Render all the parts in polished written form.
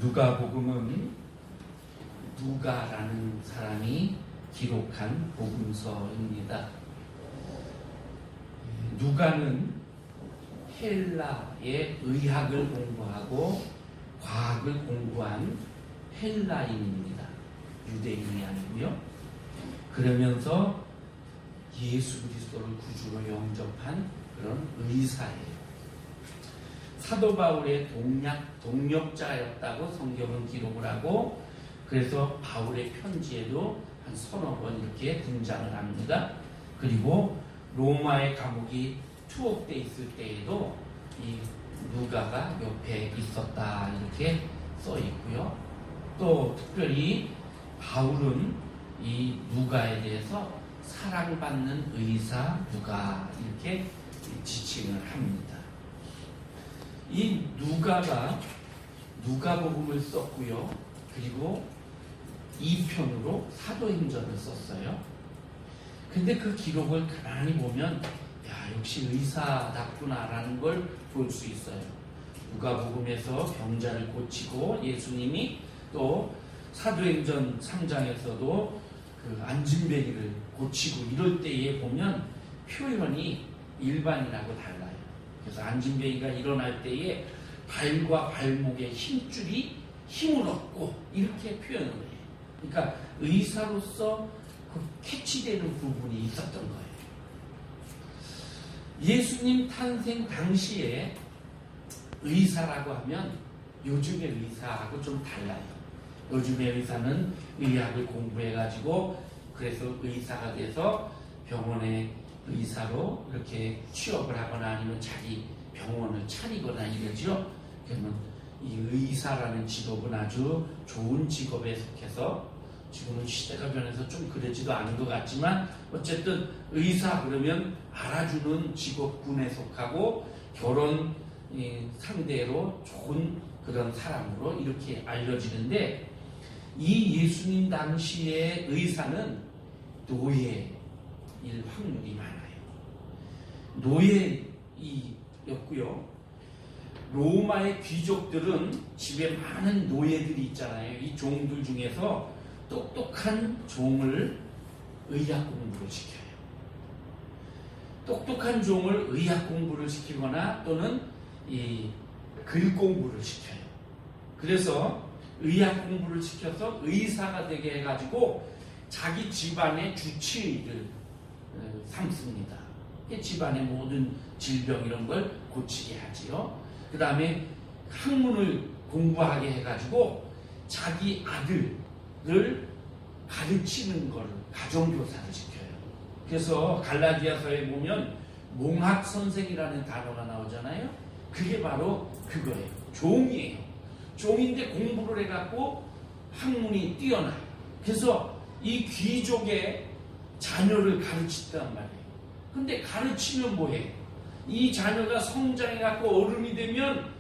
누가복음은 누가라는 사람이 기록한 복음서입니다. 누가는 헬라의 의학을 공부하고 과학을 공부한 헬라인입니다. 유대인이 아니고요. 그러면서 예수 그리스도를 구주로 영접한 그런 의사예요. 사도 바울의 동력자였다고 성경은 기록을 하고, 그래서 바울의 편지에도 한 서너 번 이렇게 등장을 합니다. 그리고 로마의 감옥이 투옥돼 있을 때에도 이 누가가 옆에 있었다 이렇게 써 있고요. 또 특별히 바울은 이 누가에 대해서 사랑받는 의사 누가 이렇게 지칭을 합니다. 이 누가가 누가복음을 썼고요. 그리고 2편으로 사도행전을 썼어요. 근데 그 기록을 가만히 보면 역시 의사답구나라는 걸 볼 수 있어요. 누가복음에서 병자를 고치고 예수님이, 또 사도행전 3장에서도 그 안진뱅이를 고치고 이럴 때에 보면 표현이 일반인하고 달라요. 그래서 안진뱅이가 일어날 때에 발과 발목에 힘줄이 힘을 얻고 이렇게 표현을 해요. 그러니까 의사로서 그 캐치되는 부분이 있었던 거예요. 예수님 탄생 당시에 의사라고 하면 요즘의 의사하고 좀 달라요. 요즘의 의사는 의학을 공부해가지고 그래서 의사가 돼서 병원의 의사로 이렇게 취업을 하거나 아니면 자기 병원을 차리거나 이러죠. 그러면 이 의사라는 직업은 아주 좋은 직업에 속해서, 지금은 시대가 변해서 좀 그러지도 않은 것 같지만 어쨌든 의사 그러면 알아주는 직업군에 속하고 결혼 상대로 좋은 그런 사람으로 이렇게 알려지는데, 이 예수님 당시의 의사는 노예일 확률이 많아요. 노예이었고요. 로마의 귀족들은 집에 많은 노예들이 있잖아요. 이 종들 중에서 똑똑한 종을 의학 공부를 시켜요. 똑똑한 종을 의학 공부를 시키거나 또는 이 글 공부를 시켜요. 그래서 의학 공부를 시켜서 의사가 되게 해가지고 자기 집안의 주치의를 삼습니다. 집안의 모든 질병 이런 걸 고치게 하지요. 그 다음에 학문을 공부하게 해가지고 자기 아들을 가르치는 걸 가정교사를 시켜요. 그래서 갈라디아서에 보면 몽학선생이라는 단어가 나오잖아요. 그게 바로 그거예요. 종이에요. 종인데 공부를 해갖고 학문이 뛰어나요. 그래서 이 귀족의 자녀를 가르치단 말이에요. 근데 가르치면 뭐해? 이 자녀가 성장해갖고 어른이 되면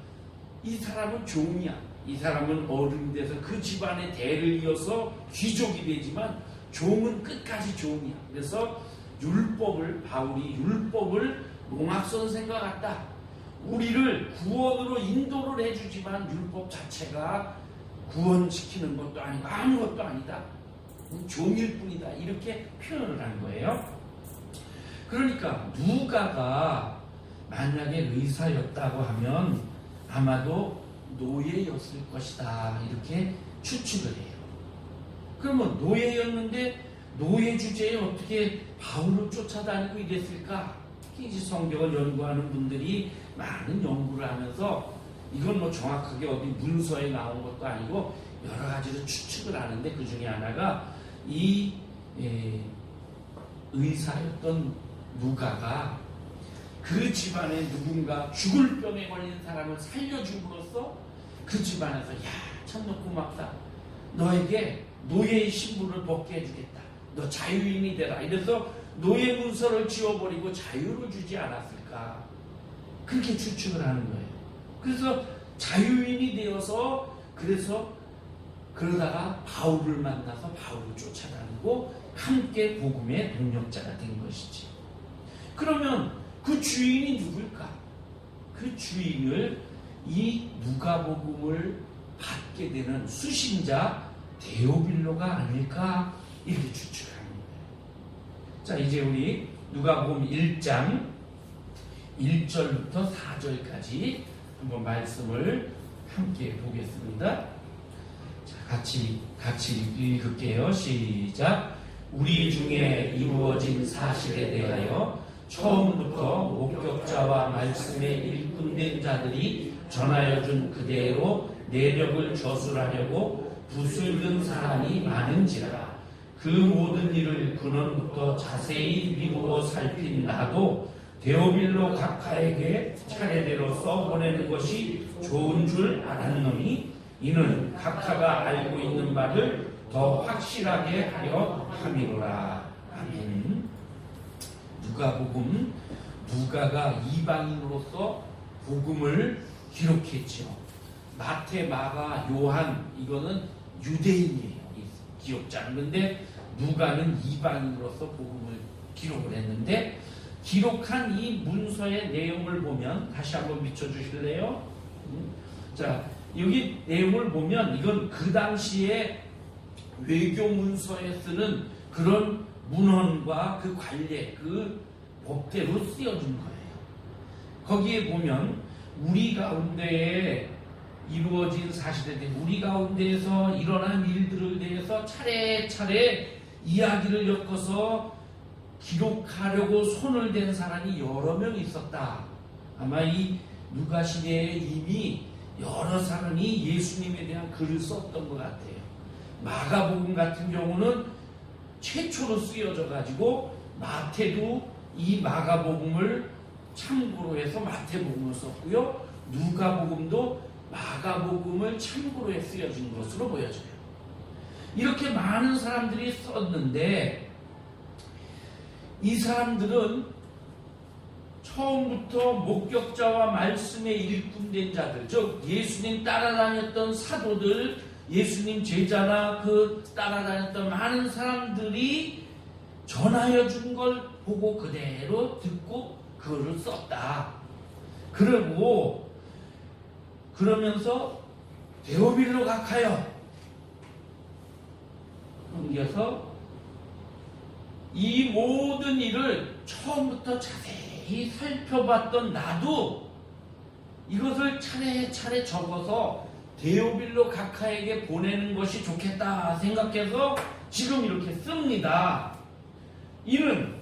이 사람은 종이야. 이 사람은 어른이 돼서 그 집안의 대를 이어서 귀족이 되지만 종은 끝까지 종이야. 그래서 바울이 율법을 몽학선생과 같다. 우리를 구원으로 인도를 해주지만 율법 자체가 구원시키는 것도 아니고 아무것도 아니다. 종일 뿐이다. 이렇게 표현을 한 거예요. 그러니까 누가가 만약에 의사였다고 하면 아마도 노예였을 것이다. 이렇게 추측을 해요. 그러면 노예였는데 노예 주제에 어떻게 바울을 쫓아다니고 이랬을까? 이제 성경을 연구하는 분들이 많은 연구를 하면서, 이건 뭐 정확하게 어디 문서에 나온 것도 아니고 여러 가지로 추측을 하는데, 그 중에 하나가 이 의사였던 누가가 그 집안에 누군가 죽을 병에 걸린 사람을 살려줌으로써 그 집안에서 참너 고맙다. 너에게 노예의 신분을 벗게 해주겠다. 너 자유인이 되라. 이래서 노예 문서를 지워버리고 자유를 주지 않았을까. 그렇게 추측을 하는 거예요. 그래서 자유인이 되어서 그러다가 바울을 만나서 바울을 쫓아다니고 함께 복음의 동력자가 된 것이지. 그러면 그 주인이 누굴까? 그 주인을 이 누가복음을 받게 얻게 되는 수신자 데오빌로가 아닐까 이렇게 추측하는 거예요. 자, 이제 우리 누가복음 1장 1절부터 4절까지 한번 말씀을 함께 보겠습니다. 자, 같이 읽을게요. 시작. 우리 중에 이루어진 사실에 대하여 처음부터 목격자와 말씀에 일꾼된 자들이 전하여 준 그대로 내력을 저술하려고 붓을 든 사람이 많은지라. 그 모든 일을 근원부터 자세히 미루어 살핀 나도 데오빌로 각하에게 차례대로 써보내는 것이 좋은 줄 알았노니 이는 각하가 알고 있는 바를 더 확실하게 하려 함이로라. 아멘. 누가가 이방인으로서 복음을 기록했죠. 마태, 마가, 요한 이거는 유대인이에요, 기록자는. 근데 누가는 이방인으로서 복음을 기록을 했는데, 기록한 이 문서의 내용을 보면 다시 한번 비춰주실래요? 자, 여기 내용을 보면 이건 그 당시에 외교 문서에 쓰는 그런 문헌과 그 관례, 그 법대로 쓰여진 거예요. 거기에 보면 우리 가운데에 이루어진 사실에 대해, 우리 가운데에서 일어난 일들을 대해서 차례차례 이야기를 엮어서 기록하려고 손을 댄 사람이 여러 명 있었다. 아마 이 누가 시대에 이미 여러 사람이 예수님에 대한 글을 썼던 것 같아요. 마가복음 같은 경우는 최초로 쓰여져 가지고 마태도 이 마가복음을 참고로 해서 마태복음을 썼고요. 누가복음도 마가복음을 참고로 해 쓰여진 것으로 보여져요. 이렇게 많은 사람들이 썼는데 이 사람들은 처음부터 목격자와 말씀에 일꾼된 자들, 즉 예수님 따라다녔던 사도들, 예수님 제자나 그 따라다녔던 많은 사람들이 전하여 준 걸 보고 그대로 듣고 그거를 썼다. 그러면서 데오빌로 각하여 넘겨서 이 모든 일을 처음부터 자세히 살펴봤던 나도 이것을 차례차례 적어서 데오빌로 각하에게 보내는 것이 좋겠다 생각해서 지금 이렇게 씁니다. 이는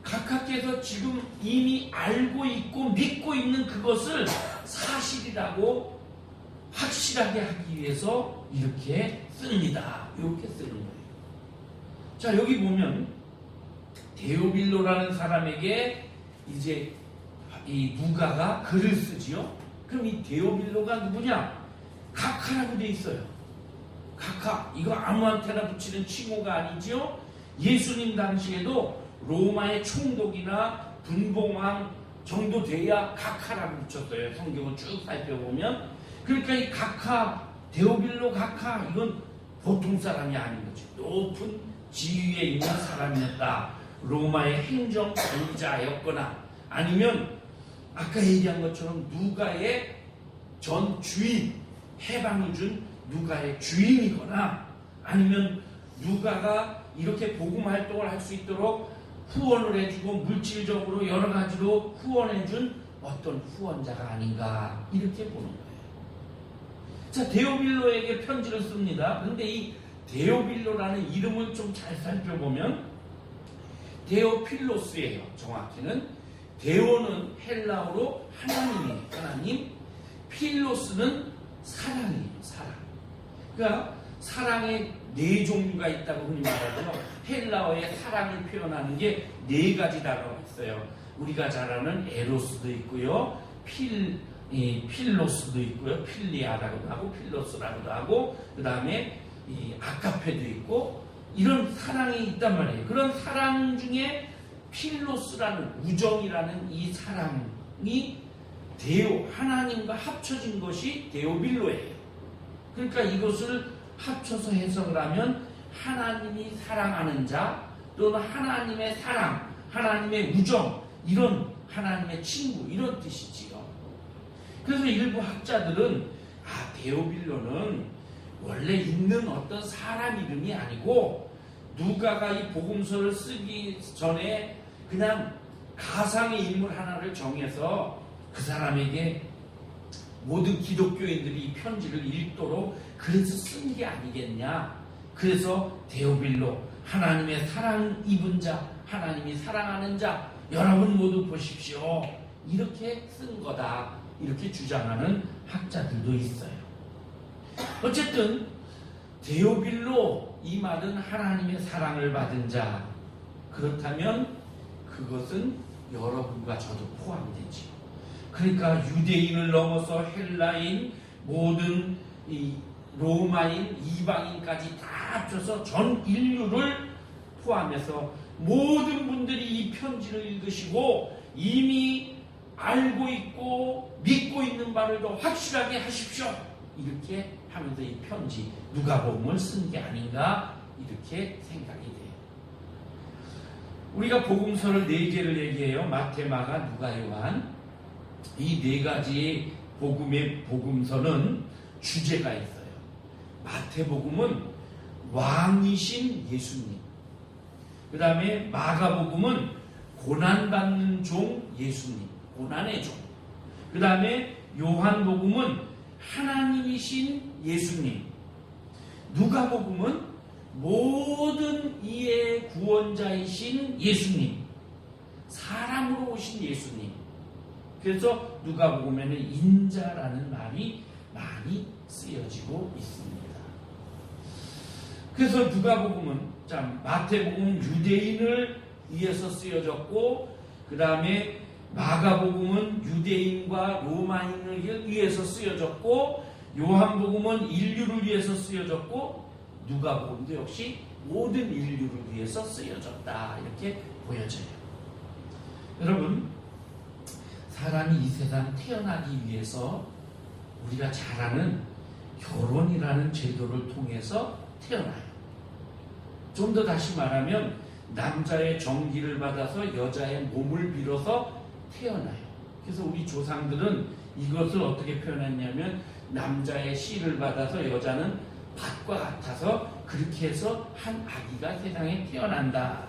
각하께서 지금 이미 알고 있고 믿고 있는 그것을 사실이라고 확실하게 하기 위해서 이렇게 씁니다. 이렇게 쓰는 거예요. 자, 여기 보면 데오빌로라는 사람에게 이제 이 누가가 글을 쓰지요. 그럼 이 데오빌로가 누구냐? 각하라고 돼 있어요. 각하, 이거 아무한테나 붙이는 칭호가 아니지요. 예수님 당시에도 로마의 총독이나 분봉왕 정도 돼야 각하라고 붙였어요. 성경을 쭉 살펴보면. 그러니까 이 각하, 데오빌로 각하, 이건 보통 사람이 아닌 거죠. 높은 지위에 있는 사람이었다. 로마의 행정 관리자였거나 아니면 아까 얘기한 것처럼 누가의 전 주인, 해방을 준 누가의 주인이거나 아니면 누가가 이렇게 복음 활동을 할 수 있도록 후원을 해주고 물질적으로 여러 가지로 후원해준 어떤 후원자가 아닌가 이렇게 보는 거예요. 자, 데오빌로에게 편지를 씁니다. 그런데 이 데오빌로라는 이름을 좀 잘 살펴보면 데오필로스예요. 정확히는 데오는 헬라어로 하나님이에요. 하나님. 필로스는 사랑이에요. 사랑. 그러니까 사랑의 네 종류가 있다고 흔히 말하죠. 헬라어의 사랑을 표현하는 게 네 가지 단어가 있어요. 우리가 잘 아는 에로스도 있고요. 필로스도 있고요. 필리아라고도 하고 필로스라고도 하고 그 다음에 아카페도 있고 이런 사랑이 있단 말이에요. 그런 사랑 중에 필로스라는 우정이라는 이 사랑이 데오, 하나님과 합쳐진 것이 데오빌로예요. 그러니까 이것을 합쳐서 해석을 하면 하나님이 사랑하는 자 또는 하나님의 사랑, 하나님의 우정, 이런 하나님의 친구 이런 뜻이지요. 그래서 일부 학자들은 데오빌로는 원래 있는 어떤 사람 이름이 아니고 누가가 이 복음서를 쓰기 전에 그냥 가상의 인물 하나를 정해서 그 사람에게 모든 기독교인들이 이 편지를 읽도록 그래서 쓴 게 아니겠냐. 그래서 데오빌로, 하나님의 사랑 입은 자, 하나님이 사랑하는 자, 여러분 모두 보십시오. 이렇게 쓴 거다. 이렇게 주장하는 학자들도 있어요. 어쨌든 데오빌로 이 말은 하나님의 사랑을 받은 자. 그렇다면 그것은 여러분과 저도 포함되지요. 그러니까 유대인을 넘어서 헬라인, 모든 이 로마인, 이방인까지 다 합쳐서 전 인류를 포함해서 모든 분들이 이 편지를 읽으시고 이미 알고 있고 믿고 있는 바를 더 확실하게 하십시오. 이렇게 하면서 이 편지 누가복음을 쓴 게 아닌가 이렇게 생각이 돼요. 우리가 복음서를 4개를 얘기해요. 마태, 마가, 누가, 요한. 이 4가지 복음의 복음서는 주제가 있어요. 마태복음은 왕이신 예수님. 그 다음에 마가복음은 고난받는 종 예수님. 고난의 종. 그 다음에 요한복음은 하나님이신 예수님. 누가복음은 모든 이의 구원자이신 예수님. 사람으로 오신 예수님. 그래서 누가복음에는 인자라는 말이 많이 쓰여지고 있습니다. 그래서 누가복음은, 마태복음은 유대인을 위해서 쓰여졌고, 그 다음에 마가복음은 유대인과 로마인을 위해서 쓰여졌고, 요한복음은 인류를 위해서 쓰여졌고, 누가복음도 역시 모든 인류를 위해서 쓰여졌다. 이렇게 보여져요. 여러분, 사람이 이 세상 태어나기 위해서 우리가 잘 아는 결혼이라는 제도를 통해서 태어나요. 좀 더 다시 말하면 남자의 정기를 받아서 여자의 몸을 빌어서 태어나요. 그래서 우리 조상들은 이것을 어떻게 표현했냐면 남자의 씨를 받아서 여자는 밭과 같아서 그렇게 해서 한 아기가 세상에 태어난다.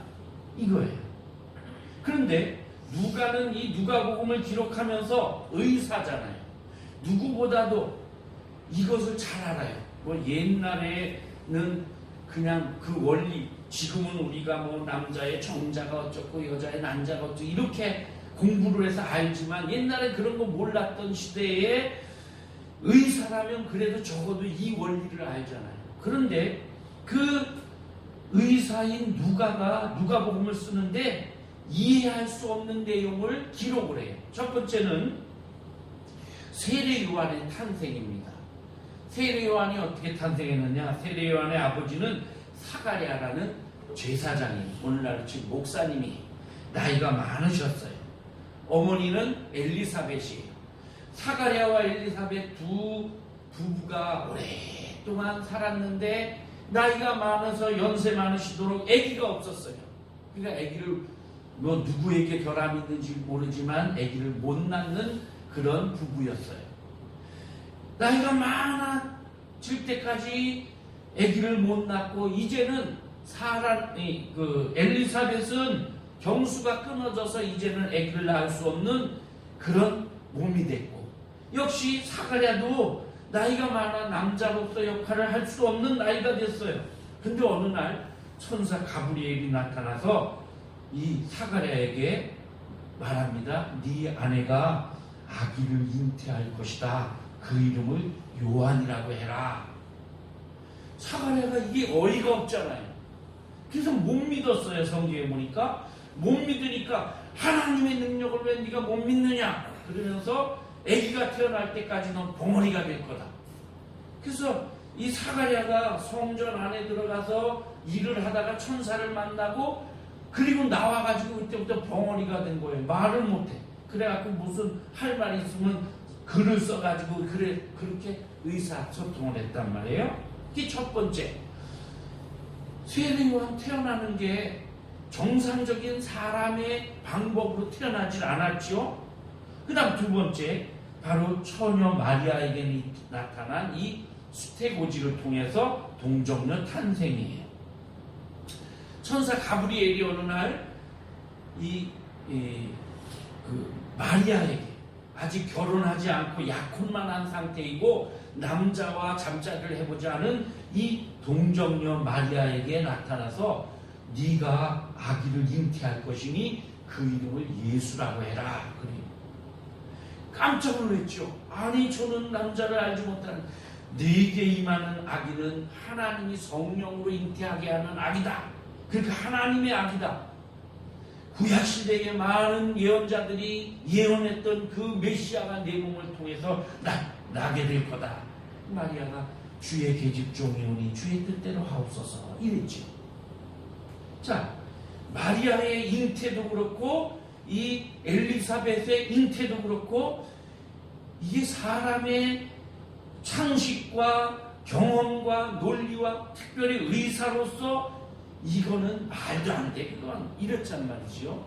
이거예요. 그런데 누가는 이 누가복음을 기록하면서 의사잖아요. 누구보다도 이것을 잘 알아요. 옛날에는 그냥 그 원리, 지금은 우리가 남자의 정자가 어쩌고 여자의 난자가 어쩌고 이렇게 공부를 해서 알지만 옛날에 그런 거 몰랐던 시대에 의사라면 그래도 적어도 이 원리를 알잖아요. 그런데 그 의사인 누가가 누가복음을 쓰는데 이해할 수 없는 내용을 기록을 해요. 첫 번째는 세례 요한의 탄생입니다. 세례 요한이 어떻게 탄생했느냐? 세례 요한의 아버지는 사가랴라는 제사장이에요. 오늘날 지금 목사님이 나이가 많으셨어요. 어머니는 엘리사벳이에요. 사가랴와 엘리사벳 두 부부가 오랫동안 살았는데 나이가 많아서 연세 많으시도록 아기가 없었어요. 그러니까 아기를 누구에게 결함이 있는지 모르지만 아기를 못 낳는 그런 부부였어요. 나이가 많아질 때까지 아기를 못 낳고 이제는 엘리사벳은 경수가 끊어져서 이제는 아기를 낳을 수 없는 그런 몸이 됐고, 역시 사가랴도 나이가 많아 남자로서 역할을 할 수 없는 나이가 됐어요. 근데 어느 날 천사 가브리엘이 나타나서 이 사가랴에게 말합니다. 네 아내가 아기를 잉태할 것이다. 그 이름을 요한이라고 해라. 사가랴가 이게 어이가 없잖아요. 그래서 못 믿었어요. 성경에 보니까 못 믿으니까 하나님의 능력을 왜 네가 못 믿느냐 그러면서 아기가 태어날 때까지 넌 봉어리가 될 거다. 그래서 이 사가랴가 성전 안에 들어가서 일을 하다가 천사를 만나고 그리고 나와가지고 그때부터 벙어리가 된 거예요. 말을 못해. 그래갖고 무슨 할 말이 있으면 글을 써가지고 그렇게 의사소통을 했단 말이에요. 이게 첫 번째. 세례 요한 태어나는 게 정상적인 사람의 방법으로 태어나질 않았죠. 그 다음 두 번째, 바로 처녀 마리아에게 나타난 이 수태고지를 통해서 동정녀 탄생이에요. 천사 가브리엘이 어느 날 마리아에게 아직 결혼하지 않고 약혼만 한 상태이고 남자와 잠자리를 해보지 않은 이 동정녀 마리아에게 나타나서 네가 아기를 잉태할 것이니 그 이름을 예수라고 해라. 그래요. 깜짝 놀랐죠. 아니 저는 남자를 알지 못하는 네게 임하는 아기는 하나님이 성령으로 잉태하게 하는 아기다. 그러니까 하나님의 아기다. 구약시대에 많은 예언자들이 예언했던 그 메시아가 내 몸을 통해서 나게 될 거다. 마리아가 주의 계집종이오니 주의 뜻대로 하옵소서 이랬죠. 자, 마리아의 잉태도 그렇고 이 엘리사벳의 잉태도 그렇고 이게 사람의 상식과 경험과 논리와 특별히 의사로서 이거는 말도 안 돼. 그건 이렇단 말이죠.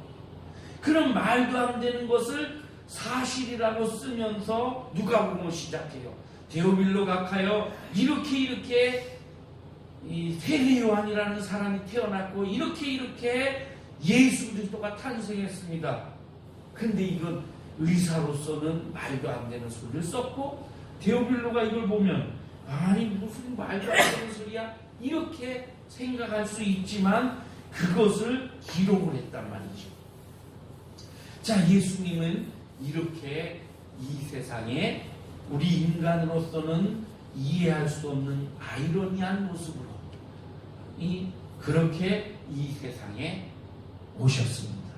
그럼 말도 안 되는 것을 사실이라고 쓰면서 누가복음을 시작해요. 데오빌로 각하여 이렇게 이 세례 요한이라는 사람이 태어났고 이렇게 예수 그리스도가 탄생했습니다. 근데 이건 의사로서는 말도 안 되는 소리를 썼고 데오빌로가 이걸 보면 아니 무슨 말도 안 되는 소리야 이렇게 생각할 수 있지만 그것을 기록을 했단 말이죠. 자, 예수님은 이렇게 이 세상에 우리 인간으로서는 이해할 수 없는 아이러니한 모습으로 그렇게 이 세상에 오셨습니다.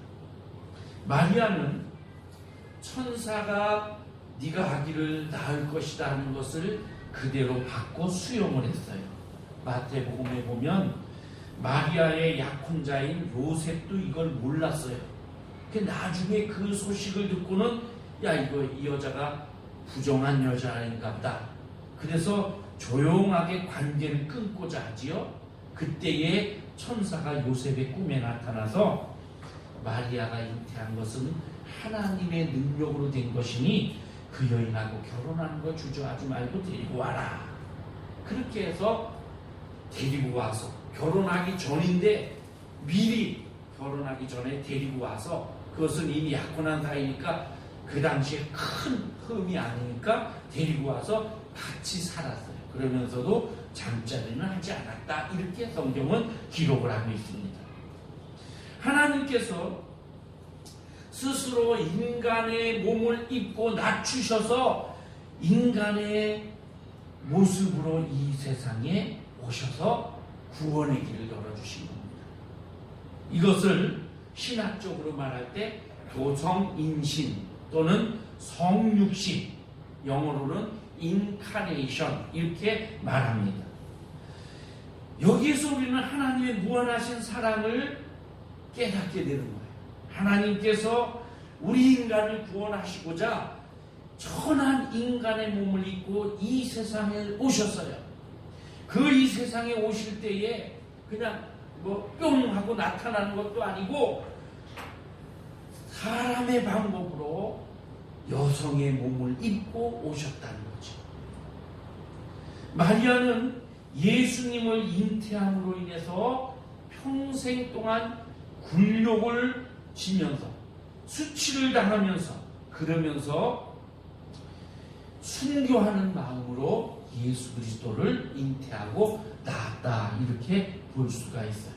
마리아는 천사가 네가 아기를 낳을 것이다 하는 것을 그대로 받고 수용을 했어요. 마태복음에 보면 마리아의 약혼자인 요셉도 이걸 몰랐어요. 나중에 그 소식을 듣고는 야 이거 이 여자가 부정한 여자인가 보다. 그래서 조용하게 관계를 끊고자 하지요. 그때에 천사가 요셉의 꿈에 나타나서 마리아가 잉태한 것은 하나님의 능력으로 된 것이니 그 여인하고 결혼하는 거 주저하지 말고 데리고 와라. 그렇게 해서 데리고 와서 결혼하기 전인데 미리 결혼하기 전에 데리고 와서 그것은 이미 약혼한 사이니까 그 당시에 큰 흠이 아니니까 데리고 와서 같이 살았어요. 그러면서도 잠자리는 하지 않았다. 이렇게 성경은 기록을 하고 있습니다. 하나님께서 스스로 인간의 몸을 입고 낮추셔서 인간의 모습으로 이 세상에 오셔서 구원의 길을 열어주신 겁니다. 이것을 신학적으로 말할 때 도성인신 또는 성육신, 영어로는 incarnation 이렇게 말합니다. 여기에서 우리는 하나님의 무한하신 사랑을 깨닫게 되는 거예요. 하나님께서 우리 인간을 구원하시고자 천한 인간의 몸을 입고 이 세상에 오셨어요. 이 세상에 오실 때에 그냥 뿅 하고 나타나는 것도 아니고 사람의 방법으로 여성의 몸을 입고 오셨다는 거죠. 마리아는 예수님을 잉태함으로 인해서 평생 동안 굴욕을 지면서 수치를 당하면서 그러면서 순교하는 마음으로 예수 그리스도를 잉태하고 낳았다 이렇게 볼 수가 있어요.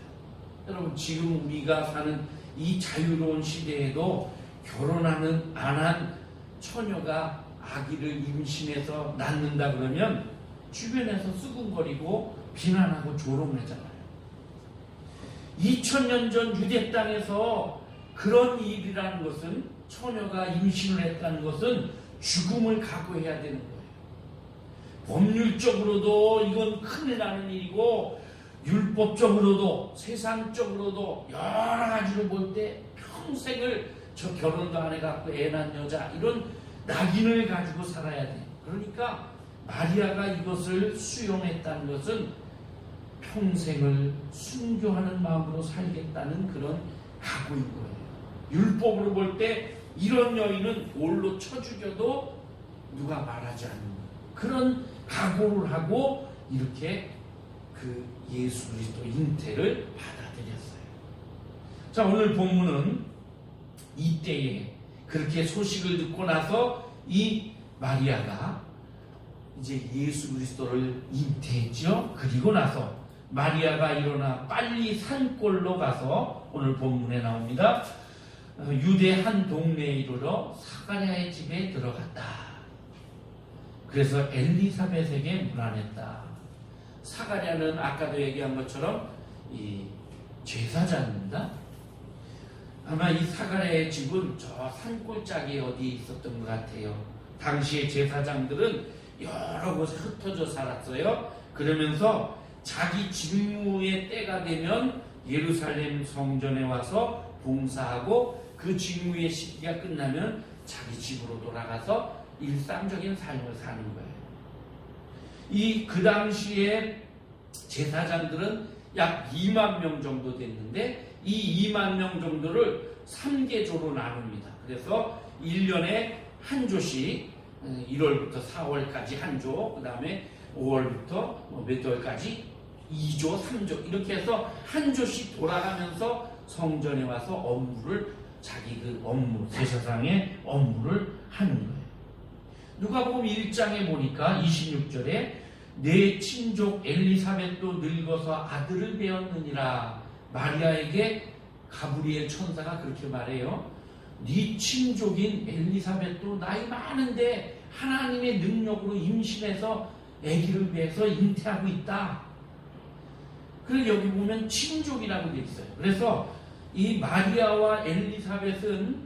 여러분 지금 우리가 사는 이 자유로운 시대에도 결혼하는 안 한 처녀가 아기를 임신해서 낳는다 그러면 주변에서 수군거리고 비난하고 조롱하잖아요. 2000년 전 유대 땅에서 그런 일이라는 것은 처녀가 임신을 했다는 것은 죽음을 각오해야 되는 거예요. 법률적으로도 이건 큰일 나는 일이고 율법적으로도 세상적으로도 여러 가지로 볼 때 평생을 저 결혼도 안 해갖고 애 낳은 여자 이런 낙인을 가지고 살아야 돼요. 그러니까 마리아가 이것을 수용했다는 것은 평생을 순교하는 마음으로 살겠다는 그런 각오인 거예요. 율법으로 볼 때 이런 여인은 돌로 쳐 죽여도 누가 말하지 않는 그런 각오를 하고 이렇게 그 예수 그리스도 잉태를 받아들였어요. 자, 오늘 본문은 이때에 그렇게 소식을 듣고 나서 이 마리아가 이제 예수 그리스도를 잉태했죠. 그리고 나서 마리아가 일어나 빨리 산골로 가서 오늘 본문에 나옵니다. 유대 한 동네에 이르러 사가랴의 집에 들어갔다. 그래서 엘리사벳에게 문안했다. 사가랴는 아까도 얘기한 것처럼 이 제사장입니다. 아마 이 사가랴의 집은 저 산골짜기에 어디 있었던 것 같아요. 당시의 제사장들은 여러 곳에 흩어져 살았어요. 그러면서 자기 직무의 때가 되면 예루살렘 성전에 와서 봉사하고 그 직무의 시기가 끝나면 자기 집으로 돌아가서 일상적인 삶을 사는 거예요. 그 당시에 제사장들은 약 2만 명 정도 됐는데 이 2만 명 정도를 3계조로 나눕니다. 그래서 1년에 한 조씩 1월부터 4월까지 한 조, 그 다음에 5월부터 몇 월까지 2조, 3조 이렇게 해서 한 조씩 돌아가면서 성전에 와서 업무를 자기 그 업무, 제사장의 업무를 하는 거예요. 누가복음 1장에 보니까 26절에 내 친족 엘리사벳도 늙어서 아들을 배었느니라. 마리아에게 가브리엘 천사가 그렇게 말해요. 네 친족인 엘리사벳도 나이 많은데 하나님의 능력으로 임신해서 아기를 배서 잉태하고 있다. 그리고 여기 보면 친족이라고 되어 있어요. 그래서 이 마리아와 엘리사벳은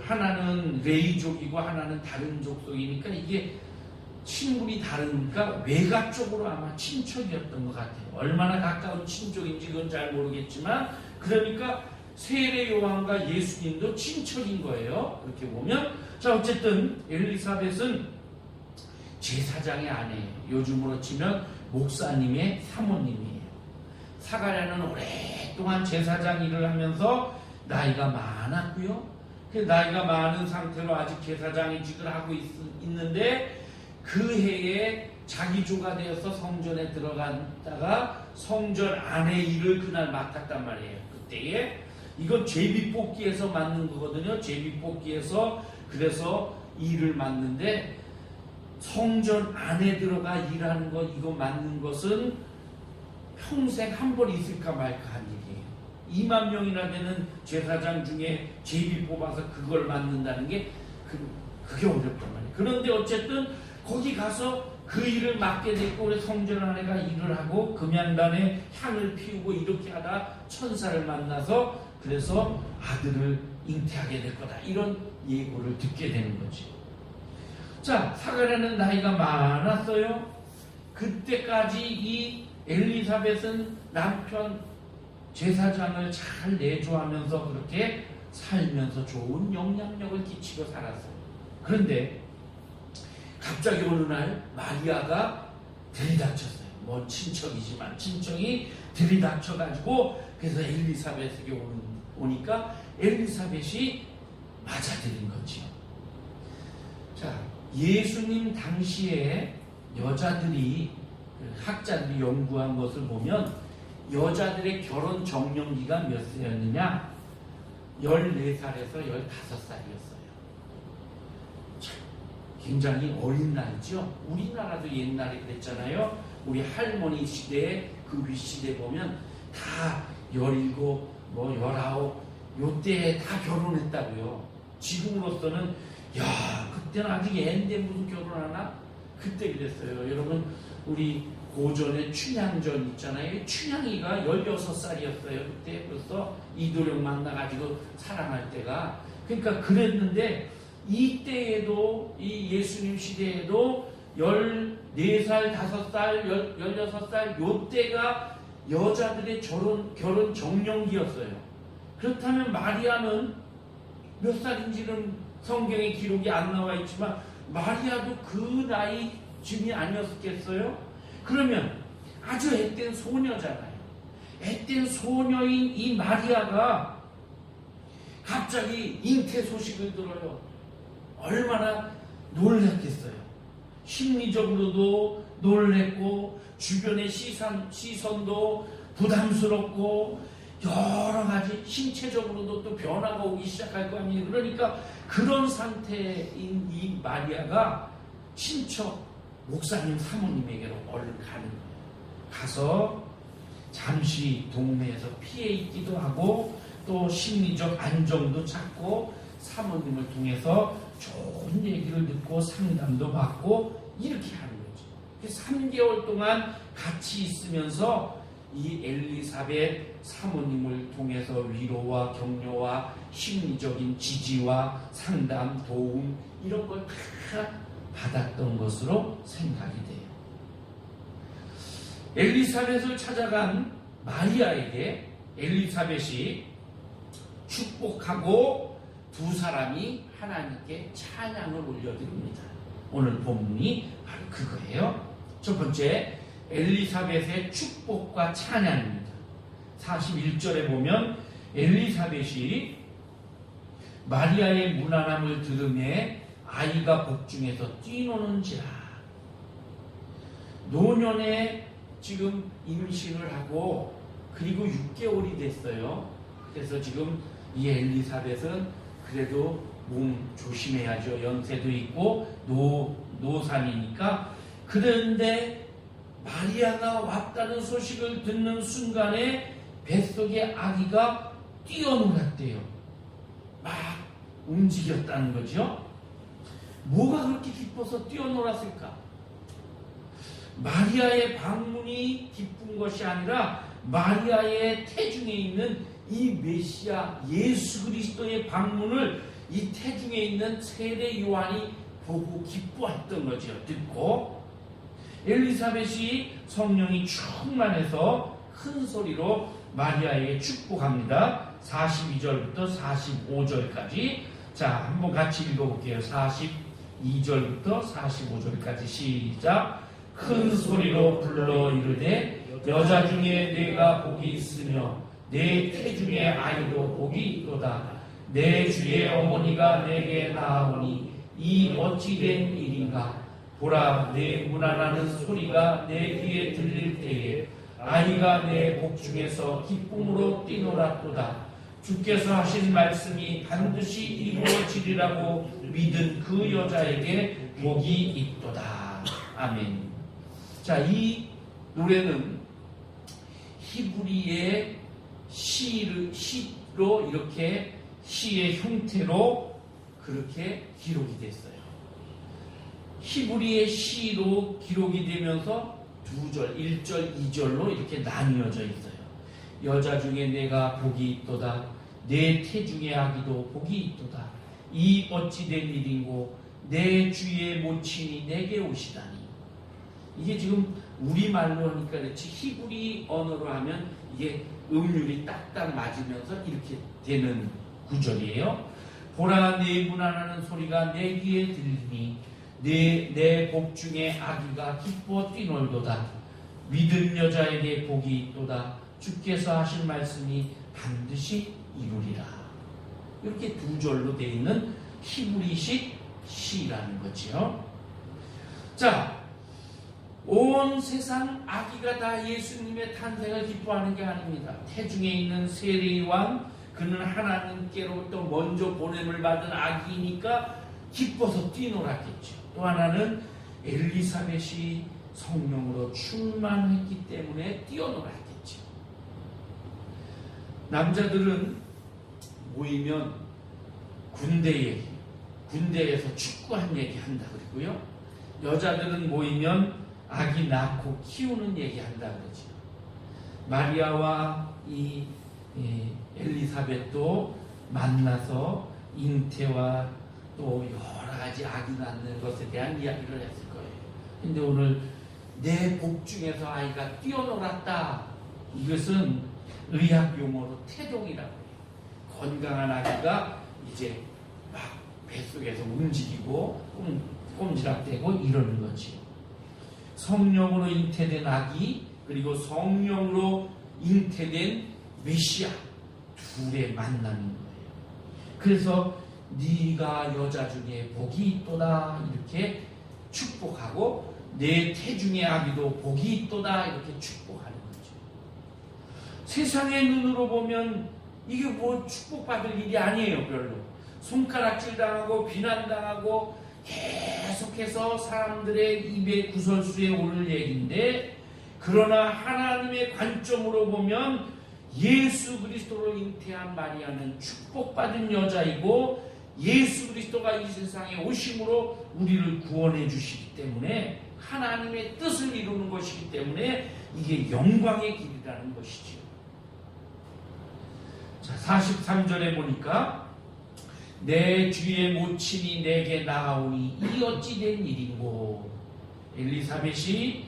하나는 레이족이고 하나는 다른 족속이니까 이게 친분이 다르니까 외가 쪽으로 아마 친척이었던 것 같아요. 얼마나 가까운 친족인지 그건 잘 모르겠지만 그러니까 세례 요한과 예수님도 친척인 거예요. 그렇게 보면 자 어쨌든 엘리사벳은 제사장의 아내예요. 요즘으로 치면 목사님의 사모님이에요. 사가랴는 오랫동안 제사장 일을 하면서 나이가 많았고요. 그 나이가 많은 상태로 아직 제사장직을 하고 있는데 그 해에 자기 조가 되어서 성전에 들어갔다가 성전 안의 일을 그날 맡았단 말이에요. 그때에 이건 제비뽑기에서 맡는 거거든요. 제비뽑기에서 그래서 일을 맡는데 성전 안에 들어가 일하는 것 이거 맡는 것은 평생 한 번 있을까 말까 한 일이에요. 2만 명이나 되는 제사장 중에 제비 뽑아서 그걸 맡는다는 게 그게 어렵단 말이에요. 그런데 어쨌든 거기 가서 그 일을 맡게 됐고 우리 성전 안에가 일을 하고 금양단에 향을 피우고 이렇게 하다 천사를 만나서 그래서 아들을 잉태하게 될 거다. 이런 예고를 듣게 되는 거지. 자, 사가랴는 나이가 많았어요. 그때까지 이 엘리사벳은 남편 제사장을 잘 내조하면서 그렇게 살면서 좋은 영향력을 끼치고 살았어요. 그런데 갑자기 어느 날 마리아가 들이닥쳤어요. 뭔 친척이지만 친척이 들이닥쳐가지고 그래서 엘리사벳에게 오니까 엘리사벳이 맞아들인 거지요. 자, 예수님 당시에 여자들이 학자들이 연구한 것을 보면 여자들의 결혼 적령기가 몇 세였느냐? 14살에서 15살이었어요. 굉장히 어린 나이죠. 우리나라도 옛날에 그랬잖아요. 우리 할머니 시대에 그 윗시대 보면 다 17, 19 요때 다 결혼했다고요. 지금으로서는 야 그때는 아직 애인데 무슨 결혼하나? 그때 그랬어요. 여러분 우리 고전에 춘향전 있잖아요. 춘향이가 16살이었어요. 그때 벌써 이도령 만나가지고 사랑할 때가. 그러니까 그랬는데 이때에도 이 예수님 시대에도 14살, 5살, 16살 요때가 여자들의 결혼 정령기였어요. 그렇다면 마리아는 몇 살인지는 성경에 기록이 안 나와 있지만 마리아도 그 나이쯤이 아니었겠어요? 그러면 아주 앳된 소녀잖아요. 앳된 소녀인 이 마리아가 갑자기 잉태 소식을 들어요. 얼마나 놀랐겠어요. 심리적으로도 놀랬고 주변의 시선도 부담스럽고 여러 가지 신체적으로도 또 변화가 오기 시작할 거 아니에요. 그러니까 그런 상태인 이 마리아가 친척 목사님 사모님에게로 얼른 가는 거예요. 가서 잠시 동네에서 피해 있기도 하고 또 심리적 안정도 찾고 사모님을 통해서 좋은 얘기를 듣고 상담도 받고 이렇게 하는 거죠. 3개월 동안 같이 있으면서 이 엘리사벳 사모님을 통해서 위로와 격려와 심리적인 지지와 상담, 도움 이런 걸 다 받았던 것으로 생각이 돼요. 엘리사벳을 찾아간 마리아에게 엘리사벳이 축복하고 두 사람이 하나님께 찬양을 올려드립니다. 오늘 본문이 바로 그거예요. 첫 번째, 엘리사벳의 축복과 찬양입니다. 41절에 보면 엘리사벳이 마리아의 무난함을 들으매 아이가 복중에서 뛰노는지라. 노년에 지금 임신을 하고 그리고 6개월이 됐어요. 그래서 지금 이 엘리사벳은 그래도 몸 조심해야죠. 연세도 있고 노산이니까. 그런데 마리아가 왔다는 소식을 듣는 순간에 뱃속에 아기가 뛰어놀았대요. 막 움직였다는 거죠. 뭐가 그렇게 기뻐서 뛰어놀았을까? 마리아의 방문이 기쁜 것이 아니라 마리아의 태중에 있는 이 메시아 예수 그리스도의 방문을 이 태중에 있는 세례 요한이 보고 기뻐했던 거죠. 듣고 엘리사벳이 성령이 충만해서 큰 소리로 마리아에게 축복합니다. 42절부터 45절까지. 자, 한번 같이 읽어볼게요. 42절부터 45절까지 시작. 큰 소리로 불러 이르되 여자 중에 내가 복이 있으며 내 태중의 아이도 복이 있도다. 내 주의 어머니가 내게 낳아오니 이 어찌된 일인가. 보라, 내 무난하는 소리가 내 귀에 들릴 때에 아이가 내 복중에서 기쁨으로 뛰놀았도다. 주께서 하신 말씀이 반드시 이루어지리라고 믿은 그 여자에게 복이 있도다. 아멘. 자, 이 노래는 히브리의 시로 이렇게 시의 형태로 그렇게 기록이 됐어요. 히브리의 시로 기록이 되면서 2절, 1절, 2절로 이렇게 나뉘어져 있어요. 여자 중에 내가 복이 있도다. 내 태중의 아기도 복이 있도다. 이 어찌된 일인고 내 주의 모친이 내게 오시다니. 이게 지금 우리말로 하니까 그렇지 히브리 언어로 하면 이게 음률이 딱딱 맞으면서 이렇게 되는 구절이에요. 보라, 내 무난하는 소리가 내 귀에 들리니 내 복중에 아기가 기뻐 뛰놀도다. 믿은 여자에게 복이 있도다. 주께서 하신 말씀이 반드시 이루리라. 이렇게 2절로 되어 있는 히브리식 시라는 거지요. 자, 온 세상 아기가 다 예수님의 탄생을 기뻐하는 게 아닙니다. 태중에 있는 세례요한, 그는 하나님께로부터 먼저 보냄을 받은 아기니까 기뻐서 뛰놀았겠죠. 또 하나는 엘리사벳이 성령으로 충만했기 때문에 뛰어놀았겠죠. 남자들은 모이면 군대에서 축구한 얘기 한다 그러고요. 여자들은 모이면 아기 낳고 키우는 얘기 한다 그러죠. 마리아와 이 엘리사벳도 만나서 잉태와 또 여러 가지 아기 낳는 것에 대한 이야기를 했을 거예요. 근데 오늘 내 복중에서 아이가 뛰어놀았다. 이것은 의학 용어로 태동이라고 해요. 건강한 아기가 이제 막 뱃속에서 움직이고 꼼지락대고 이러는 거지. 성령으로 잉태된 아기 그리고 성령으로 잉태된 메시아 둘의 만남인 거예요. 그래서 네가 여자 중에 복이 있도다 이렇게 축복하고 내 태중의 아기도 복이 있도다 이렇게 축복하는 거죠. 세상의 눈으로 보면 이게 뭐 축복받을 일이 아니에요. 별로 손가락질 당하고 비난당하고 계속해서 사람들의 입에 구설수에 오를 얘기인데, 그러나 하나님의 관점으로 보면 예수 그리스도로 잉태한 마리아는 축복받은 여자이고, 예수 그리스도가 이 세상에 오심으로 우리를 구원해 주시기 때문에 하나님의 뜻을 이루는 것이기 때문에 이게 영광의 길이라는 것이지요. 자, 43절에 보니까 내 주의 모친이 내게 나아오니 이 어찌 된 일인고. 엘리사벳이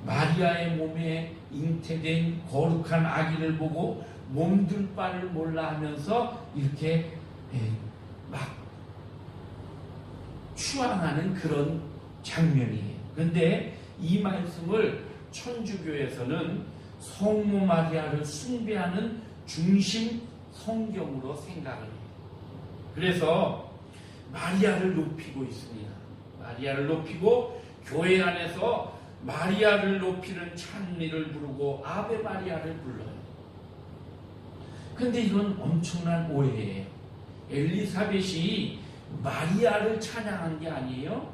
마리아의 몸에 잉태된 거룩한 아기를 보고 몸둘 바를 몰라 하면서 이렇게 막 추앙하는 그런 장면이에요. 그런데 이 말씀을 천주교에서는 성모 마리아를 숭배하는 중심 성경으로 생각을 해요. 그래서 마리아를 높이고 있습니다. 마리아를 높이고 교회 안에서 마리아를 높이는 찬미를 부르고 아베 마리아를 불러요. 근데 이건 엄청난 오해예요. 엘리사벳이 마리아를 찬양한 게 아니에요.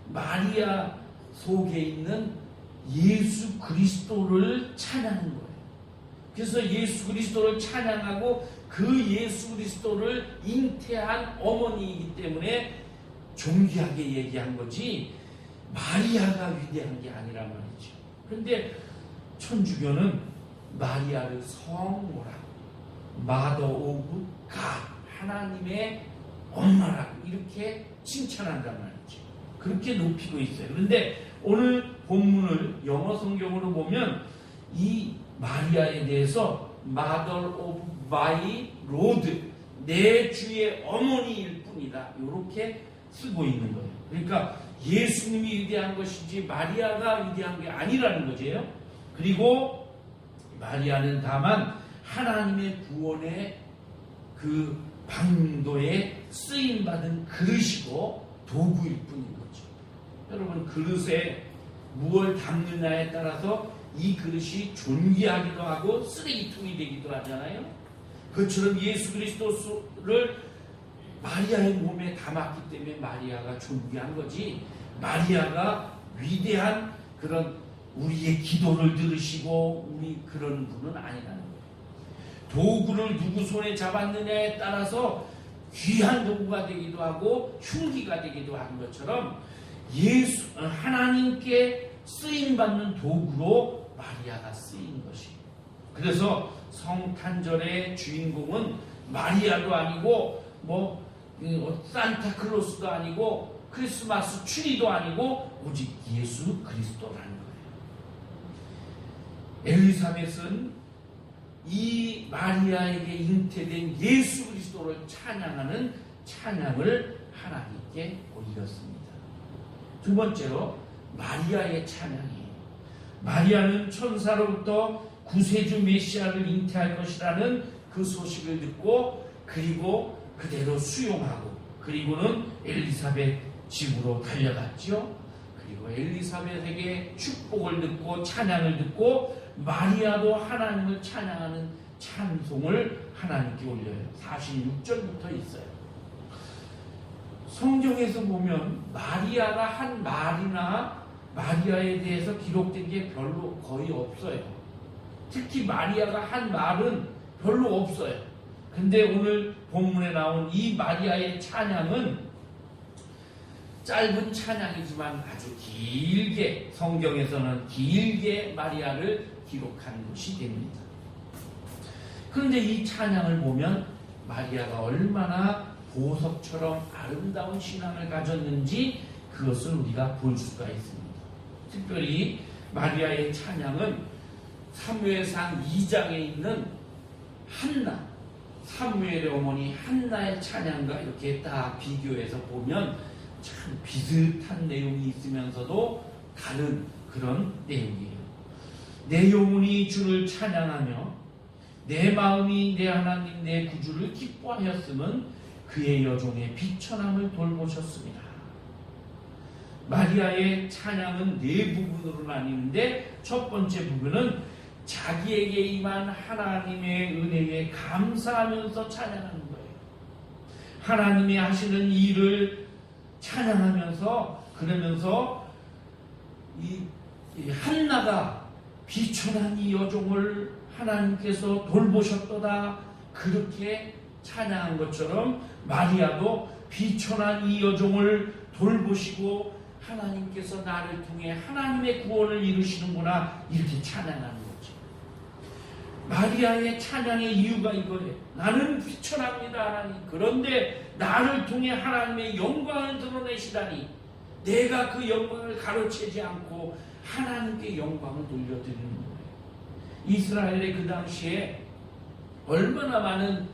마리아 속에 있는 예수 그리스도를 찬양한 거예요. 그래서 예수 그리스도를 찬양하고 그 예수 그리스도를 잉태한 어머니이기 때문에 존귀하게 얘기한 거지 마리아가 위대한 게 아니란 말이죠. 그런데 천주교는 마리아를 성모라고, Mother of God, 하나님의 엄마라고 이렇게 칭찬한단 말이죠. 그렇게 높이고 있어요. 그런데 오늘 본문을 영어 성경으로 보면 이 마리아에 대해서 Mother of my Lord, 내 주의 어머니일 뿐이다, 이렇게 쓰고 있는 거예요. 그러니까 예수님이 위대한 것이지 마리아가 위대한 게 아니라는 거죠. 그리고 마리아는 다만 하나님의 구원의 그 방도에 쓰임받은 그릇이고 도구일 뿐인 거죠. 여러분, 그릇에 무엇을 담느냐에 따라서 이 그릇이 존귀하기도 하고 쓰레기통이 되기도 하잖아요. 그처럼 예수 그리스도를 마리아의 몸에 담았기 때문에 마리아가 존귀한 거지, 마리아가 위대한 그런 우리의 기도를 들으시고 우리 그런 분은 아니라는 거예요. 도구를 누구 손에 잡았느냐에 따라서 귀한 도구가 되기도 하고 흉기가 되기도 하는 것처럼 하나님께 쓰임받는 도구로 마리아가 쓰인 것이에요. 그래서 성탄절의 주인공은 마리아도 아니고 산타클로스도 아니고 크리스마스 추리도 아니고 오직 예수 그리스도라는 거예요. 엘리사벳은 이 마리아에게 잉태된 예수 그리스도를 찬양하는 찬양을 하나님께 올렸습니다. 두 번째로 마리아의 찬양이에요. 마리아는 천사로부터 구세주 메시아를 잉태할 것이라는 그 소식을 듣고 그리고 그대로 수용하고 그리고는 엘리사벳 집으로 달려갔죠. 그리고 엘리사벳에게 축복을 듣고 찬양을 듣고 마리아도 하나님을 찬양하는 찬송을 하나님께 올려요. 46절부터 있어요. 성경에서 보면 마리아가 한 말이나 마리아에 대해서 기록된 게 별로 거의 없어요. 특히 마리아가 한 말은 별로 없어요. 근데 오늘 본문에 나온 이 마리아의 찬양은 짧은 찬양이지만 아주 길게, 성경에서는 길게 마리아를 기록한 것이 됩니다. 그런데 이 찬양을 보면 마리아가 얼마나 보석처럼 아름다운 신앙을 가졌는지 그것을 우리가 볼 수가 있습니다. 특별히 마리아의 찬양은 사무엘상 2장에 있는 한나, 사무엘의 어머니 한나의 찬양과 이렇게 딱 비교해서 보면 참 비슷한 내용이 있으면서도 다른 그런 내용이에요. 내 영혼이 주를 찬양하며 내 마음이 내 하나님 내 구주를 기뻐하였음은 그의 여종의 비천함을 돌보셨습니다. 마리아의 찬양은 네 부분으로 나뉘는데, 첫 번째 부분은 자기에게 임한 하나님의 은혜에 감사하면서 찬양하는 거예요. 하나님이 하시는 일을 찬양하면서, 그러면서 이 한나가 비천한 이 여종을 하나님께서 돌보셨도다, 그렇게 찬양한 것처럼 마리아도 비천한 이 여종을 돌보시고 하나님께서 나를 통해 하나님의 구원을 이루시는구나, 이렇게 찬양하는 거죠. 마리아의 찬양의 이유가 이거예요. 나는 비천합니다, 하나님. 그런데 나를 통해 하나님의 영광을 드러내시다니, 내가 그 영광을 가로채지 않고 하나님께 영광을 돌려드리는 거예요. 이스라엘의 그 당시에 얼마나 많은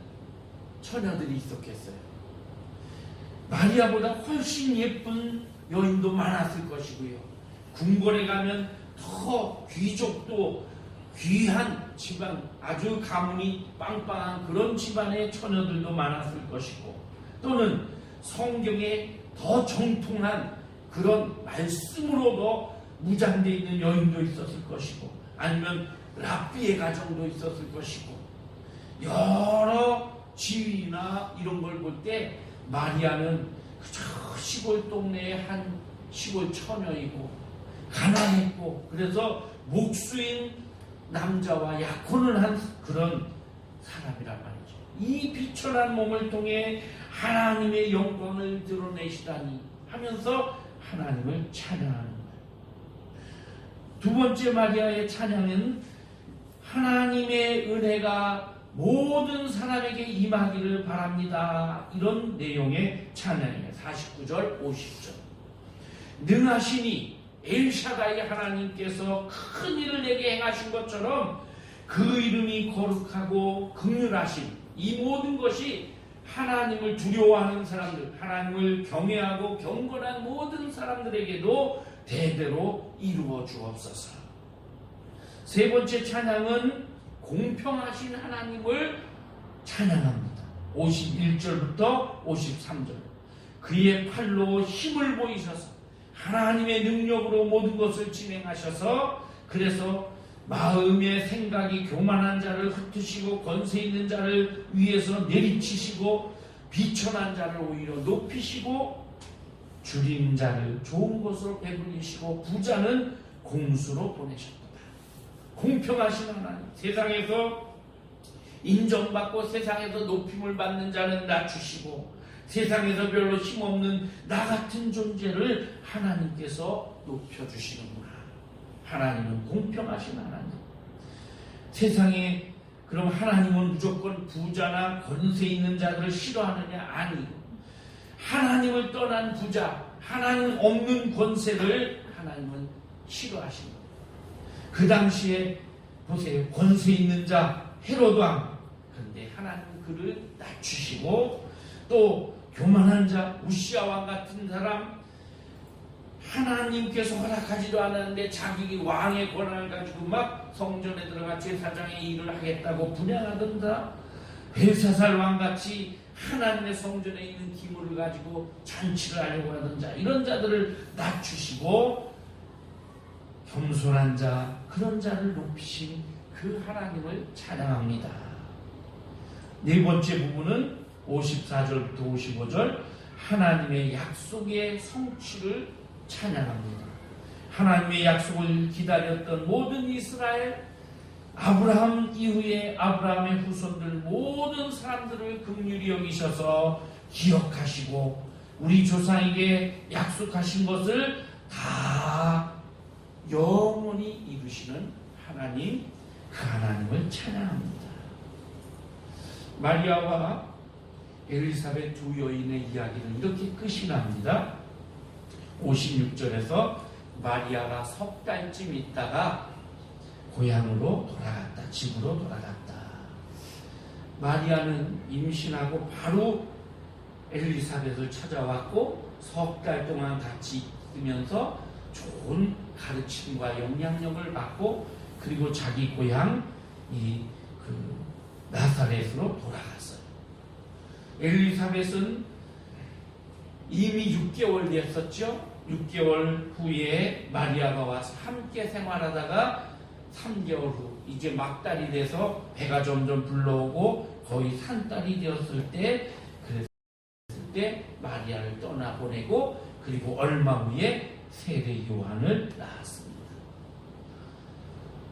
처녀들이 있었겠어요. 마리아보다 훨씬 예쁜 여인도 많았을 것이고요. 궁궐에 가면 더 귀족도 귀한 집안, 아주 가문이 빵빵한 그런 집안의 처녀들도 많았을 것이고, 또는 성경에 더 정통한 그런 말씀으로도 무장되어 있는 여인도 있었을 것이고, 아니면 랍비의 가정도 있었을 것이고, 여러 지위나 이런 걸 볼 때 마리아는 그저 시골 동네의 한 시골 처녀이고 가난했고, 그래서 목수인 남자와 약혼을 한 그런 사람이란 말이죠. 이 비천한 몸을 통해 하나님의 영광을 드러내시다니 하면서 하나님을 찬양하는 거예요. 두 번째 마리아의 찬양은 하나님의 은혜가 모든 사람에게 임하기를 바랍니다, 이런 내용의 찬양이에요. 49절 50절. 능하시니 엘샤다이 하나님께서 큰 일을 내게 행하신 것처럼 그 이름이 거룩하고 긍휼하신 이 모든 것이 하나님을 두려워하는 사람들, 하나님을 경외하고 경건한 모든 사람들에게도 대대로 이루어 주옵소서. 세 번째 찬양은 공평하신 하나님을 찬양합니다. 51절부터 53절. 그의 팔로 힘을 보이셔서 하나님의 능력으로 모든 것을 진행하셔서, 그래서 마음의 생각이 교만한 자를 흩으시고 권세 있는 자를 위에서 내리치시고 비천한 자를 오히려 높이시고 줄인 자를 좋은 것으로 배불리시고 부자는 공수로 보내셨다. 공평하신 하나님, 세상에서 인정받고 세상에서 높임을 받는 자는 낮추시고 세상에서 별로 힘없는 나 같은 존재를 하나님께서 높여주시는구나. 하나님은 공평하신 하나님. 세상에 그럼 하나님은 무조건 부자나 권세 있는 자들을 싫어하느냐? 아니요. 하나님을 떠난 부자, 하나님 없는 권세를 하나님은 싫어하십니다. 그 당시에 보세요. 권세 있는 자 헤로드 왕, 그런데 하나님은 그를 낮추시고, 또 교만한 자 우시아 왕 같은 사람, 하나님께서 허락하지도 않았는데 자기 왕의 권한을 가지고 막 성전에 들어가 제사장의 일을 하겠다고 분양하던 자, 벨사살 왕같이 하나님의 성전에 있는 기물을 가지고 잔치를 하려고 하던 자, 이런 자들을 낮추시고 겸손한 자, 그런 자를 높이신 그 하나님을 찬양합니다. 네 번째 부분은 54절부터 55절, 하나님의 약속의 성취를 찬양합니다. 하나님의 약속을 기다렸던 모든 이스라엘, 아브라함 이후에 아브라함의 후손들 모든 사람들을 긍휼히 여기셔서 기억하시고 우리 조상에게 약속하신 것을 다 영원히 이루시는 하나님, 그 하나님을 찬양합니다. 마리아와 엘리사벳 두 여인의 이야기는 이렇게 끝이 납니다. 56절에서 마리아가 석 달쯤 있다가 고향으로 돌아갔다. 집으로 돌아갔다. 마리아는 임신하고 바로 엘리사벳을 찾아왔고 석 달 동안 같이 있으면서 좋은 가르침과 영향력을 받고, 그리고 자기 고향 나사렛으로 돌아갔어요. 엘리사벳은 이미 6개월 됐었죠. 6개월 후에 마리아가 와서 함께 생활하다가 3개월 후 이제 막달이 돼서 배가 점점 불러오고 거의 산딸이 되었을 때, 그랬을 때 마리아를 떠나보내고 그리고 얼마 후에 세례 요한을 낳았습니다.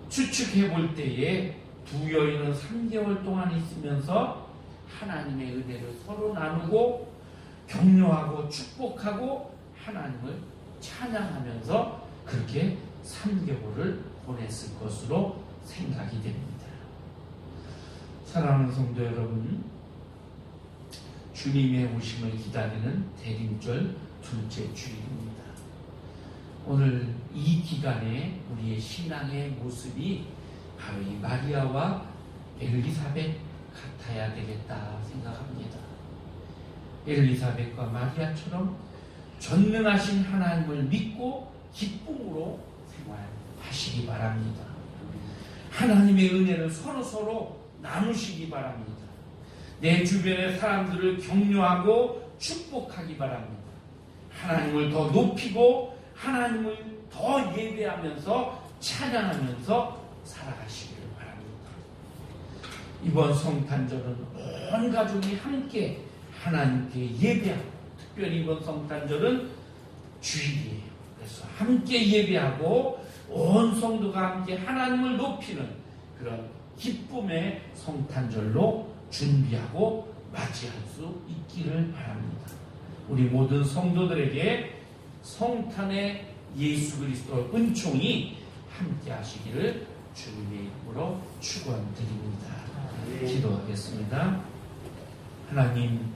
추측해 볼 때에 두 여인은 3개월 동안 있으면서 하나님의 은혜를 서로 나누고 격려하고 축복하고 하나님을 찬양하면서 그렇게 3개월을 보냈을 것으로 생각이 됩니다. 사랑하는 성도 여러분, 주님의 오심을 기다리는 대림절 둘째 주일입니다. 오늘 이 기간에 우리의 신앙의 모습이 바로 이 마리아와 엘리사벳 같아야 되겠다 생각합니다. 엘리사벳과 마리아처럼 전능하신 하나님을 믿고 기쁨으로 생활하시기 바랍니다. 하나님의 은혜를 서로 나누시기 바랍니다. 내 주변의 사람들을 격려하고 축복하기 바랍니다. 하나님을 더 높이고 하나님을 더 예배하면서 찬양하면서 살아가시기를 바랍니다. 이번 성탄절은 온 가족이 함께 하나님께 예배하고, 특별히 이번 성탄절은 주일이에요. 그래서 함께 예배하고 온 성도가 함께 하나님을 높이는 그런 기쁨의 성탄절로 준비하고 맞이할 수 있기를 바랍니다. 우리 모든 성도들에게 성탄의 예수 그리스도 은총이 함께 하시기를 주님의 이름으로 축원드립니다. 기도하겠습니다. 하나님,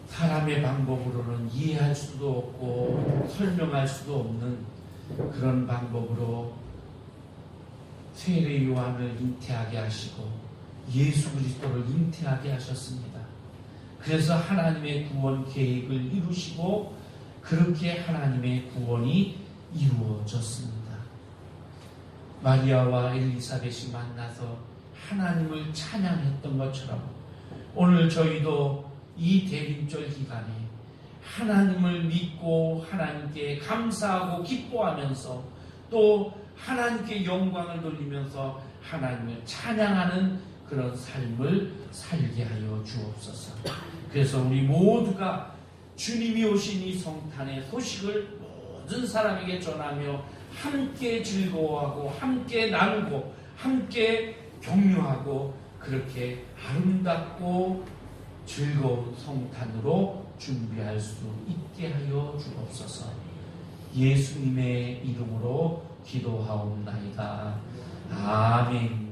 사람의 방법으로는 이해할 수도 없고 설명할 수도 없는 그런 방법으로 세례 요한을 잉태하게 하시고 예수 그리스도를 잉태하게 하셨습니다. 그래서 하나님의 구원 계획을 이루시고 그렇게 하나님의 구원이 이루어졌습니다. 마리아와 엘리사벳이 만나서 하나님을 찬양했던 것처럼 오늘 저희도 이 대림절 기간에 하나님을 믿고 하나님께 감사하고 기뻐하면서 또 하나님께 영광을 돌리면서 하나님을 찬양하는 그런 삶을 살게 하여 주옵소서. 그래서 우리 모두가 주님이 오신 이 성탄의 소식을 모든 사람에게 전하며 함께 즐거워하고 함께 나누고 함께 격려하고 그렇게 아름답고 즐거운 성탄으로 준비할 수 있게 하여 주옵소서. 예수님의 이름으로 기도하옵나이다. 아멘.